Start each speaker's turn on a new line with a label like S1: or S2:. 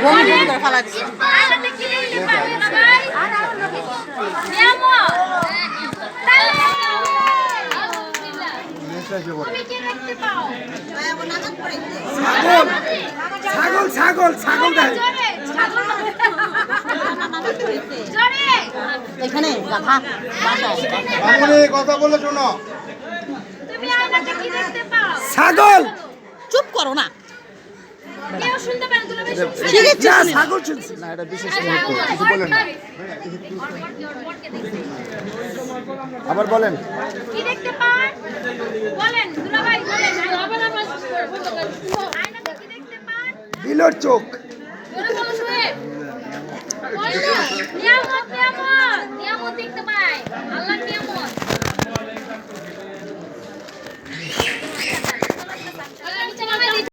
S1: বমি করে ফেলা দিচ্ছে।
S2: ছাগল ছাগল ছাগল দেয়
S1: এখানে গাধা
S2: কথা বলে শোনো। ছাগল
S1: চুপ করো না।
S2: ছাগল শুনছি না, এটা বিশেষ মুহূর্ত, কিছু বলেন না। আবার বলেন।
S3: কি দেখতে পান? বলেন দুলাভাই বলেন। আয়নাতে কি দেখতে পান?
S2: বিলোর চোখ।
S3: জোরে বলো শুয়ে। বলো নিয়ামত নিয়ামত নিয়ামত দেখতে পাই। আল্লাহর নিয়ামত।